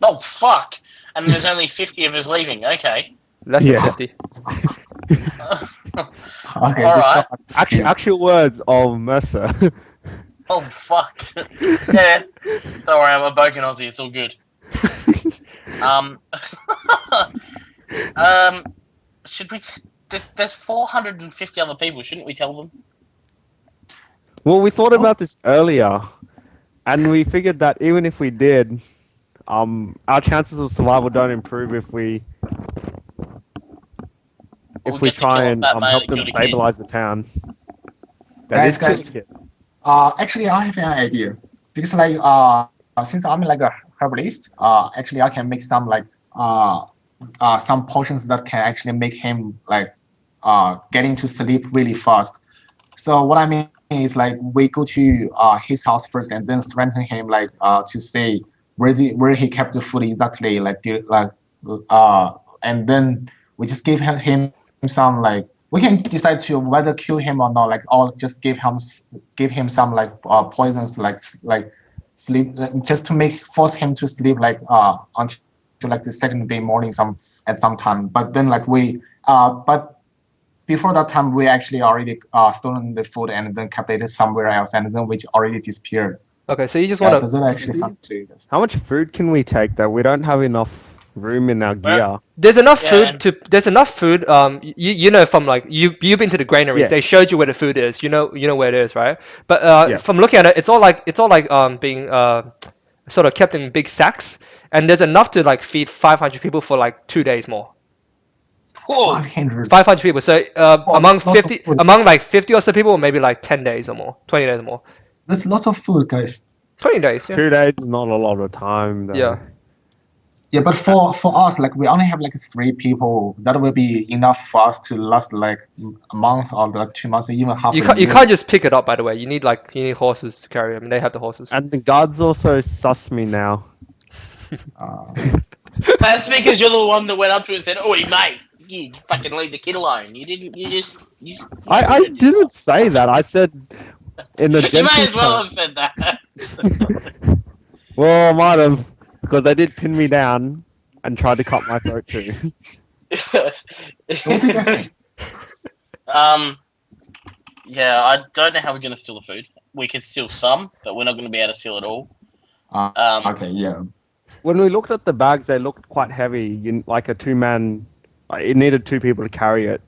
Oh fuck! And there's only 50 of us leaving. Okay. Less than Yeah. 50. Okay. All this right. stuff is Actual words of Mercer. Oh fuck! Yeah. Don't worry, I'm a broken Aussie. It's all good. Should we? There's 450 other people. Shouldn't we tell them? Well, we thought about this earlier, and we figured that even if we did, our chances of survival don't improve if we We'll we get to try kill and that man help that them killed a kid. stabilize the town. That Guys, is killing guys. kids. Actually, I have an idea because like since I'm like a herbalist, actually I can make some like some potions that can actually make him like getting to sleep really fast. So what I mean is like we go to his house first and then strengthen him like to say where he kept the food exactly and then we just give him some like we can decide to whether kill him or not, like, or just give him some like poisons, like sleep, just to force him to sleep like until like the second day morning at some time. But then like but before that time we actually already stolen the food and then kept it somewhere else, and then we already disappeared. Okay, so you just want Does to. it actually sound to you guys? How much food can we take though? We don't have enough room in our gear. There's enough Yeah, food and- to. There's enough food. You know from like you've been to the granaries. Yeah. They showed you where the food is. You know where it is, right? But Yeah. from looking at it, it's all like being sort of kept in big sacks, and there's enough to like feed 500 people for like 2 days more. Whoa. 500. 500 people. So among lots of 50, food. among like 50 or so people, maybe like 10 days or more, 20 days or more. That's lots of food, guys. 20 days. Yeah. 2 days is not a lot of time though. Yeah. Yeah, but for us, like we only have like 3 people. That will be enough for us to last like a month or like 2 months, or even half You a can't year. just pick it up. By the way, you need horses to carry. I mean, they have the horses. And the guards also sus me now. That's because you're the one that went up to it and said, "Oi, mate, you fucking leave the kid alone. You didn't. You just. You I didn't say that. I said in the You may gentle as well tone. have said that. Well, I might have, because they did pin me down and tried to cut my throat too. What do you guys think? Yeah, I don't know how we're gonna steal the food. We can steal some, but we're not gonna be able to steal it all. Okay, yeah. When we looked at the bags, they looked quite heavy. Like a 2-man, it needed 2 people to carry it.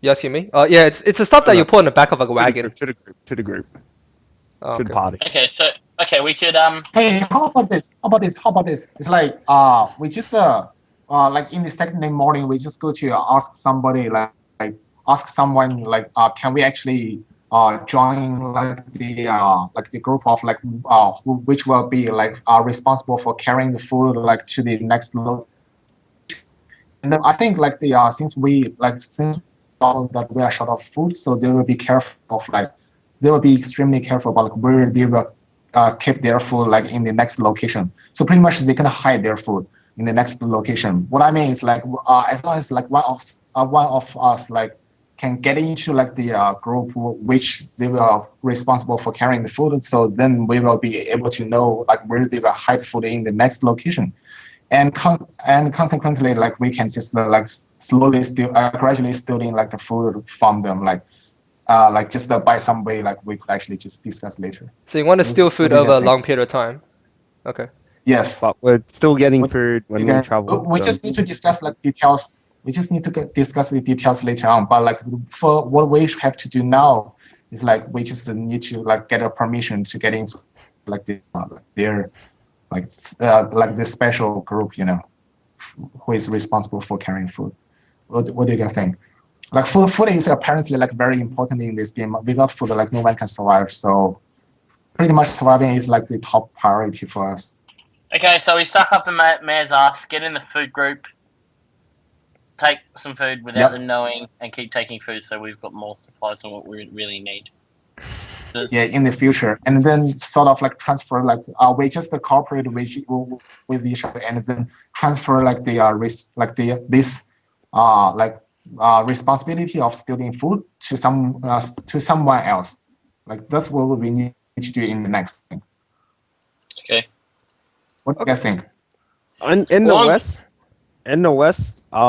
You asking me? Yeah, it's the stuff that you put in the back of like a wagon. To the group, Oh, to the okay. party. Okay, we could Hey, how about this? It's like we just like in the second day morning, we just go to ask somebody like ask someone like can we actually join like the group of like which will be like responsible for carrying the food like to the next location. And then I think like since all that we are short of food, so they will be careful of like they will be extremely careful about like, where they will keep their food like in the next location. So pretty much they can hide their food in the next location. What I mean is like as long as like one of us like can get into like the group which they will responsible for carrying the food, so then we will be able to know like where they will hide food in the next location. And consequently, like we can just like slowly gradually stealing like the food from them, like just by some way, like we could actually just discuss later. So you want to steal food what do you over a guys think? long period of time? Okay. Yes. But we're still getting What- food when You we can- travel. we just need to discuss like details. We just need to discuss the details later on. But like for what we have to do now is like we just need to like get a permission to get into like their like the special group, you know, who is responsible for carrying food. What do you guys think? Like food is apparently like very important in this game. Without food, like no one can survive. So pretty much surviving is like the top priority for us. Okay, so we suck up the mayor's ass, get in the food group, take some food without Yep. them knowing, and keep taking food so we've got more supplies than what we really need. Yeah, in the future, and then sort of like transfer like we just cooperate with each other, and then transfer like the responsibility of stealing food to someone else. Like that's what we need to do in the next thing. Okay. What do you guys think? In the west, I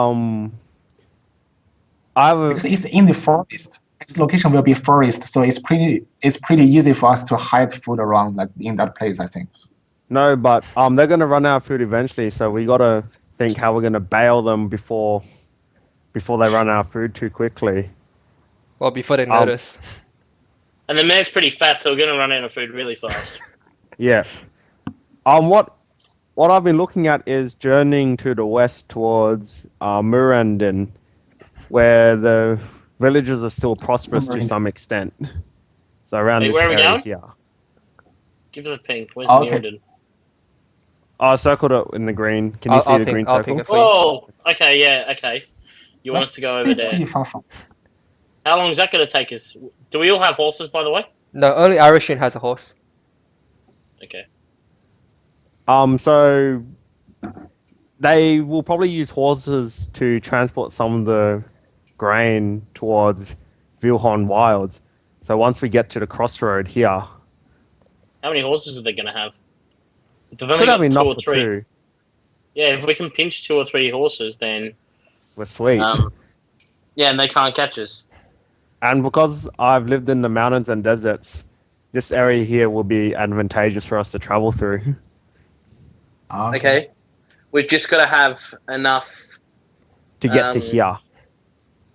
have Because it's in the forest. Its location will be forest, so it's pretty easy for us to hide food around like in that place, I think. no, but they're gonna run out of food eventually, so we gotta think how we're gonna bail them before they run out of food too quickly. Well, before they notice. And the mayor's pretty fat, so we're going to run out of food really fast. Yeah. What I've been looking at is journeying to the west towards Murandin, where the villages are still prosperous to some extent. So around Wait, this where are we area going? here. Give us a ping. Where's Okay. Mirrodin? I circled it in the green. Can you see I'll the ping- green I'll circle? ping it for you. Oh, okay, yeah, okay. You want us to go over It's there? pretty far from us. How long is that going to take us? Do we all have horses, by the way? No, only Irishian has a horse. Okay. So they will probably use horses to transport some of the grain towards Vilhorn Wilds. So once we get to the crossroad here, How many horses are they going to have? If they've only should have got two enough or for three. two. Yeah, if we can pinch 2 or 3 horses, then We're sweet. yeah, and they can't catch us. And because I've lived in the mountains and deserts, this area here will be advantageous for us to travel through. Okay, we've just got to have enough. To get to here.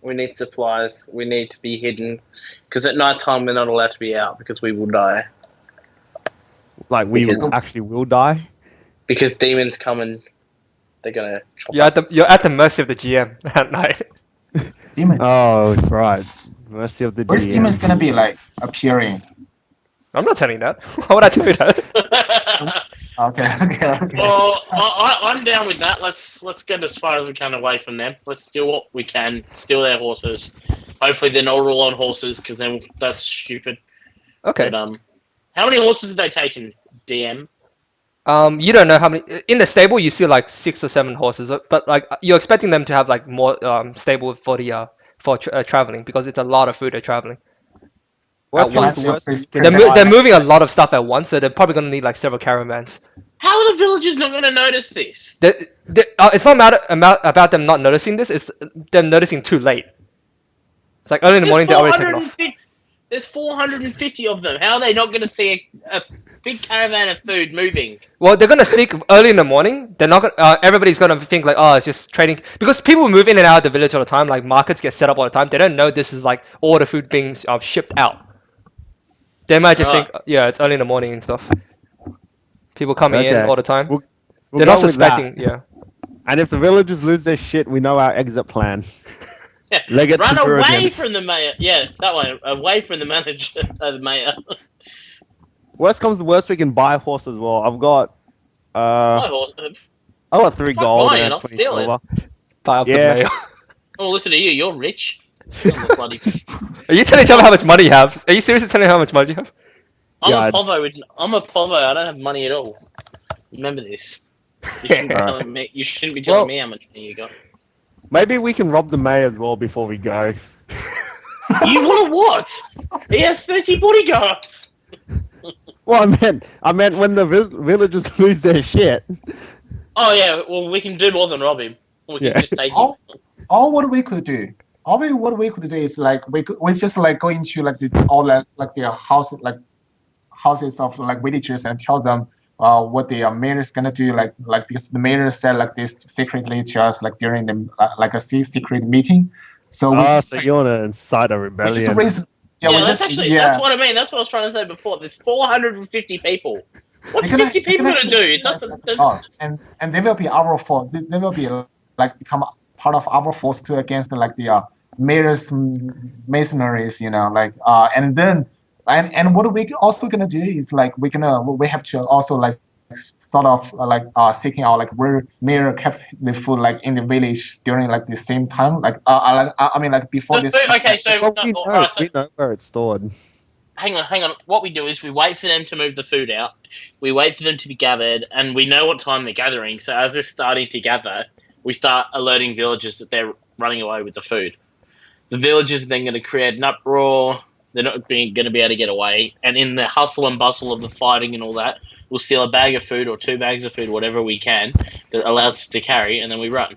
We need supplies. We need to be hidden, because at night time we're not allowed to be out because we will die. Like, we Yeah. actually will die. Because demons come and they're gonna chop You're us. you're at the mercy of the GM at night. Demon. Oh, right. Mercy of the Where's DM. demons gonna be like appearing? I'm not telling you that. Why would I tell you that? Okay. Well, I'm down with that. Let's get as far as we can away from them. Let's steal what we can. Steal their horses. Hopefully they're not all on horses, because then that's stupid. Okay. But how many horses have they taken, DM? You don't know how many in the stable. You see like 6 or 7 horses, but like you're expecting them to have like more stable for the traveling, because it's a lot of food they're traveling. Worst at once. comes to worst, you can They're moving a lot of stuff at once, so they're probably gonna need like several caravans. How are the villagers not going to notice this? It's not about them not noticing this. It's them noticing too late. It's like early in the morning they're already taking off. There's 450 of them. How are they not going to see a big caravan of food moving? Well, they're gonna sneak early in the morning. They're not gonna. Everybody's gonna think like, oh, it's just trading, because people move in and out of the village all the time. Like markets get set up all the time. They don't know this is like all the food being shipped out. They might just think, yeah, it's early in the morning and stuff. People coming in all the time. We'll They're go not with that. suspecting. Yeah. And if the villagers lose their shit, we know our exit plan. Yeah. Leg it Run to away Bergen. from the mayor. Yeah, that way. Away from the manager, the mayor. Worst comes to worst, we can buy a horse as well. I've got My horse. I got 3 gold buying, and I'll 20 steal it. silver. Buy off Yeah. the mail. Oh, listen to you. You're rich. You're the bloody- Are you telling each other how much money you have? Are you seriously telling how much money you have? Yeah, I'm a povo. I don't have money at all. Remember this. You shouldn't be telling me. You shouldn't be telling me how much money you got. Maybe we can rob the mayor as well before we go. You want to what? He has 30 bodyguards. Well, I meant when the villagers lose their shit. Oh yeah. Well, we can do more than rob him. We can Yeah. just take him. All what we could do. What we could do is like we just like go into like the houses of like villagers and tell them what the mayor is gonna do, like because the mayor said like this secretly to us like during the like a secret meeting. So we just So you want to incite a we rebellion? just raise That's what I mean. That's what I was trying to say before. There's 450 people. What's 50 people gonna do? It doesn't. And they will be our force. They will be like become part of our force too against like the mayor's mercenaries, like and then and what we also gonna do is like we have to also like sort of like seeking out like where mayor kept the food like in the village during like the same time, like I mean like before this. Okay, so Well, we know where it's stored. hang on. What we do is we wait for them to move the food out. We wait for them to be gathered, and we know what time they're gathering. So as they're starting to gather, we start alerting villagers that they're running away with the food. The villagers are then going to create an uproar. They're not going to be able to get away. And in the hustle and bustle of the fighting and all that, we'll steal a bag of food or 2 bags of food, whatever we can, that allows us to carry, and then we run.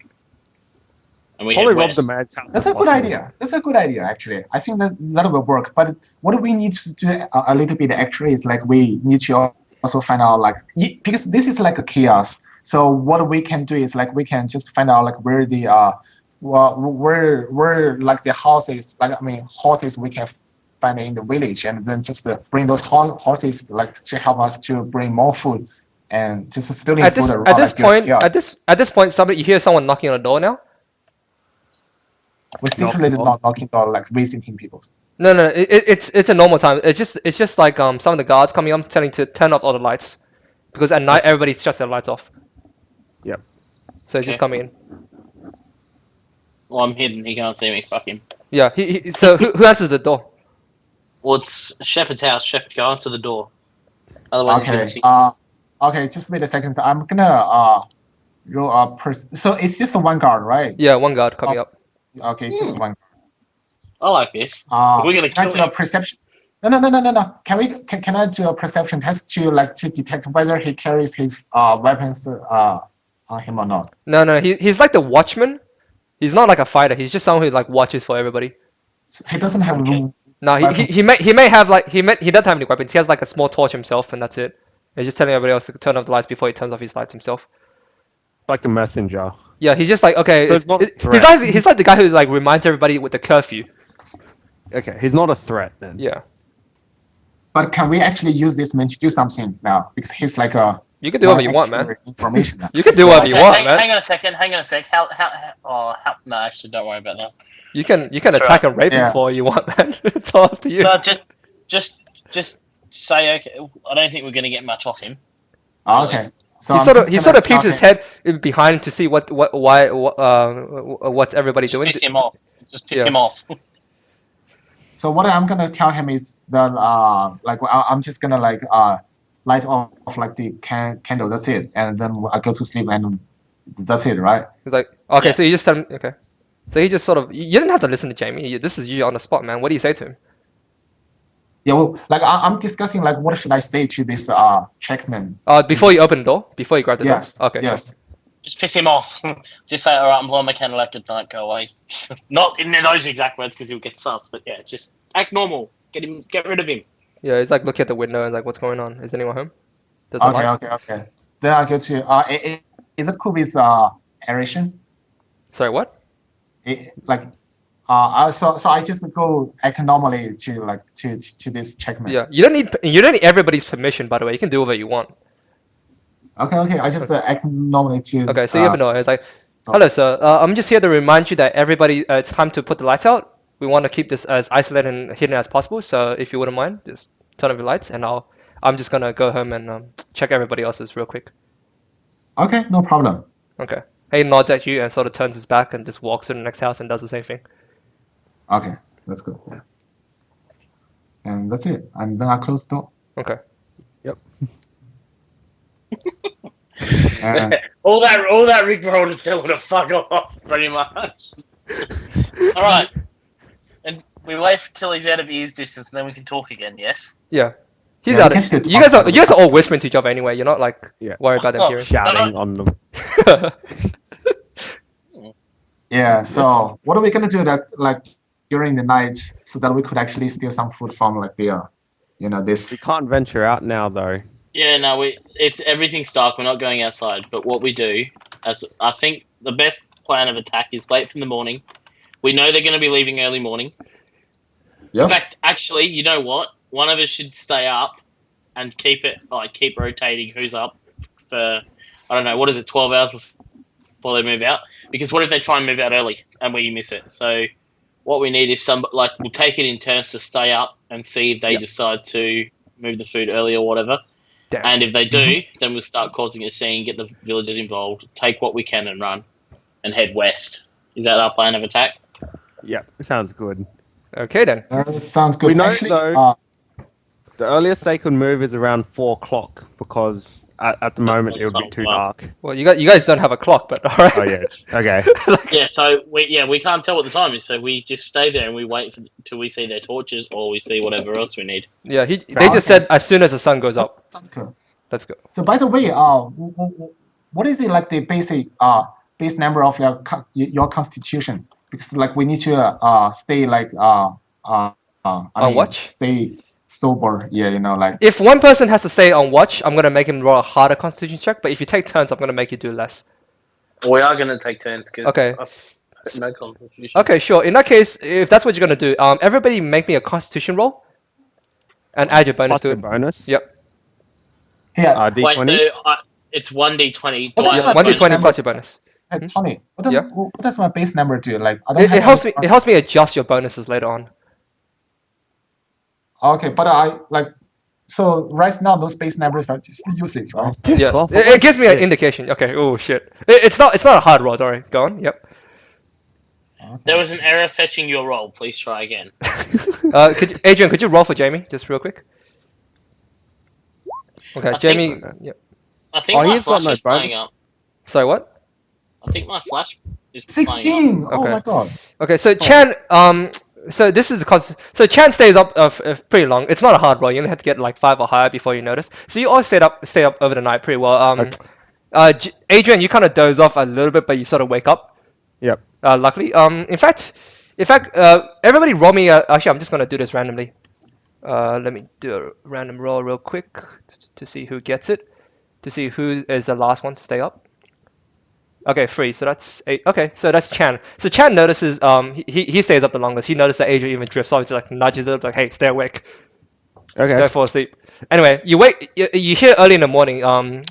And we Probably head rob west. the mayor's house. That's a good idea. That's a good idea, actually. I think that will work. But what we need to do a little bit actually is like we need to also find out like because this is like a chaos. So what we can do is like we can just find out like where the where like the houses, like horses we can find in the village, and then just bring those horses like to help us to bring more food and just stealing At food this around. at this like, point, chaos. at this point, you hear someone knocking on the door now. We're secretly not knocking or like visiting people. No, it's a normal time. It's just like some of the guards coming up telling to turn off all the lights, because at night everybody shuts their lights off. Yep. So it's just coming in. Well, I'm hidden. He can't see me. Fuck him. Yeah. So who answers the door? Well, it's Shepherd's house. Shepherd, go answer the door. Otherwise, Okay. Okay. Just wait a second. I'm gonna roll up. So it's just the one guard, right? Yeah, one guard coming up. Okay, it's just one. I like this. We're gonna Can I kill do a him. perception? No. Can I do a perception test to detect whether he carries his weapons on him or not? No, he's like the watchman. He's not like a fighter. He's just someone who like watches for everybody. He doesn't have Okay. No, weapon. he may have like he doesn't have any weapons. He has like a small torch himself, and that's it. He's just telling everybody else to turn off the lights before he turns off his lights himself. Like a messenger. Yeah, he's just like okay. So it's not a he's threat. like the guy who like reminds everybody with the curfew. Okay, he's not a threat then. Yeah, But can we actually use this man to do something now? Because he's like a you can do whatever you want, man. accurate information. You can do whatever you Okay, want, hang, man. hang on a second. Hang on a sec. How? No, actually, don't worry about that. You can It's attack and rape him Yeah. for all you want, man. It's all up to you. No, just say okay. I don't think we're gonna get much off him. Okay. So He I'm sort of just he gonna sort of peeks tell his him- head in behind to see what's everybody Just doing. piss him off. Just piss Yeah. him off. So what I'm gonna tell him is that like I'm just gonna like light off like the candle. That's it, and then I go to sleep, and that's it, right? He's like, okay, Yeah. so you just tell him, okay. So he just sort of, you didn't have to listen to Jamie. This is you on the spot, man. What do you say to him? Yeah. Well, like I'm discussing like what should I say to this checkman? Before you open the door, before you grab the Yes. door. Okay, Yes. sure. Just piss him off. Just say, all right, I'm blowing my candle out. Good night. Go away. Not in those exact words because he'll get sus. But yeah, just act normal. Get rid of him. Yeah, he's like looking at the window and like, what's going on? Is anyone home? There's a light. Okay. Then I go to is it cool with aeration? Sorry, what? So I just go act normally to like to this checkman. Yeah, you don't need everybody's permission, by the way. You can do whatever you want. Okay. I just act normally to. Okay, so you open the door. It's like, hello, sir. I'm just here to remind you that everybody, it's time to put the lights out. We want to keep this as isolated and hidden as possible. So if you wouldn't mind, just turn off your lights, and I'm just gonna go home and check everybody else's real quick. Okay, no problem. Okay. He nods at you and sort of turns his back and just walks to the next house and does the same thing. Okay, that's good. Yeah. And that's it. And then I close the door. Okay. Yep. And all that Rick rolled to tell him to fuck off, pretty much. All right. And we wait till he's out of ear's distance, and then we can talk again. Yes. Yeah. He's Yeah, out we of. can still You guys talk. are all whispering to each other anyway. You're not like Yeah. worried about them Oh, hearing. Shouting on them. yeah, so what are we gonna do that like during the night so that we could actually steal some food from like the this We can't venture out now though. Yeah. No. It's everything's dark. We're not going outside. But what we do, I think the best plan of attack is wait for the morning. We know they're going to be leaving early morning. Yep. In fact, actually, you know what? One of us should stay up and keep rotating who's up for, I don't know, what is it, 12 hours before they move out? Because what if they try and move out early and we miss it? So what we need is we'll take it in turns to stay up and see if they decide to move the food early or whatever. Damn. And if they do, then we'll start causing a scene, get the villagers involved, take what we can and run, and head west. Is that our plan of attack? Yep, sounds good. Okay then. sounds good. We know, Actually, though- The earliest they could move is around 4 o'clock because at the moment it would be too dark. Well, you guys don't have a clock, but all right. Oh yeah, okay. Yeah, so we can't tell what the time is, so we just stay there and we wait till we see their torches or we see whatever else we need. Yeah, they Okay. just said as soon as the sun goes up. sounds good. Let's go. So by the way, what is it like the basic base number of your constitution? Because like we need to stay like watch? stay sober. Yeah, like If one person has to stay on watch, I'm gonna make him roll a harder constitution check. But if you take turns, I'm gonna make you do less. We are going to take turns because Okay. no constitution. Okay, sure. In that case, if that's what you're gonna do, everybody make me a constitution roll, and add your bonus Plus to a it. bonus. Yep. yeah. Wait, D20. so it's 1d20. What Do is I that? have One a d20 bonus? plus your bonus. Hey, Tony, Yeah. what does my base number do? Like I don't It have helps any- me. It helps me adjust your bonuses later on. Okay, but I like so right now those base numbers are still useless, right? Oh, piss Yeah, off. it gives me an indication. Okay. Oh shit. It's not a hard roll. Don't worry. Go on. Yep. There was an error fetching your roll. Please try again. Adrian, could you roll for Jamie just real quick? Okay, I Jamie. think- Yep. I think Oh, my he's got flash no is playing bonus. up. Sorry, what? I think my flash is playing up. 16. Oh Okay. my god. Okay, so Chan, So this is the so Chan stays up pretty long. It's not a hard roll. You only have to get like 5 or higher before you notice. So you always stay up over the night pretty well. Okay. Adrian, you kind of doze off a little bit, but you sort of wake up. Yep. Luckily. In fact, everybody roll me. Actually, I'm just gonna do this randomly. Let me do a random roll real quick to see who gets it. To see who is the last one to stay up. Okay, 3. So that's 8. Okay, so that's Chan. So Chan notices. He stays up the longest. He notices that Adrian even drifts off. He's like nudges it, like, "Hey, stay awake. Okay. Don't fall asleep." Anyway, you wake. You hear early in the morning.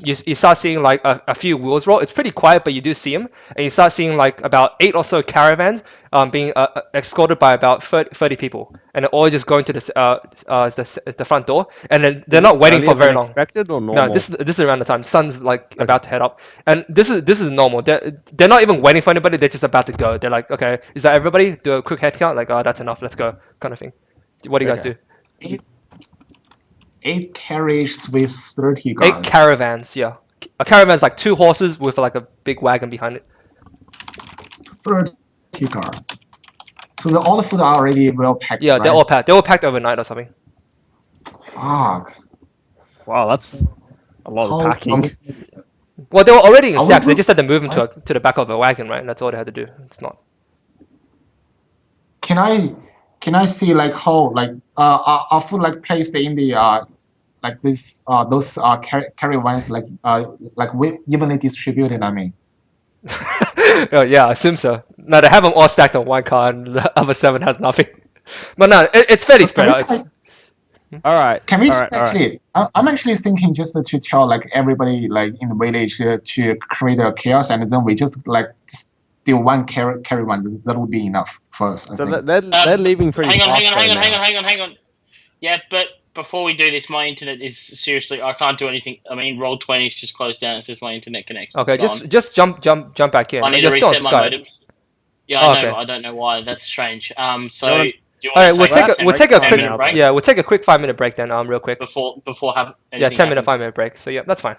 You start seeing like a few wheels roll. It's pretty quiet, but you do see them, and you start seeing like about 8 or so caravans being escorted by about 30 people, and they're all just going to the front door, and then they're not waiting for very long. Expected or No, normal? this is around the time. Sun's like about to head up, and this is normal. They're not even waiting for anybody. They're just about to go. They're like, okay, is that everybody? Do a quick head count. Like, oh, that's enough. Let's go, kind of thing. What do you guys Okay. do? 8 carriages with 30 8 guards. caravans. Yeah, a caravan's like 2 horses with like a big wagon behind it. 30 guards. So all the food are already well packed. Yeah, they're right? all packed. They're all packed overnight or something. Fuck. Wow, that's a lot of How- packing. Well, they were already in Are we sacks. They group- just had to move them to the back of a wagon, right? And that's all they had to do. It's not. Can I see like how like are food like placed in the like this those caravans like evenly distributed? I mean. Oh, yeah, I assume so. No, they have them all stacked on one car, and the other 7 has nothing. But no, it's fairly So spread can out. we It's, All right. Can we all just right, all right. actually? I'm actually thinking just to tell like everybody like in the village to create a chaos, and then we just like just do one caravan. That would be enough for us. I So think. they're leaving pretty Hang on, fast. hang on, though hang on, now. hang on, hang on, hang on. Yeah, but before we do this, my internet is seriously. I can't do anything. I mean, roll 20's just closed down. It says my internet connection. okay, just jump back in. I need You're to still on reset my Skype. modem. Yeah, Oh, I know. okay. I don't know why. That's strange. So wanna- do you All right, want we'll to take take a we'll take a 10 quick minute break we'll take a quick 5-minute break then. Real quick. before have Yeah, anything 10-minute, happens? 5-minute break. So yeah, that's fine.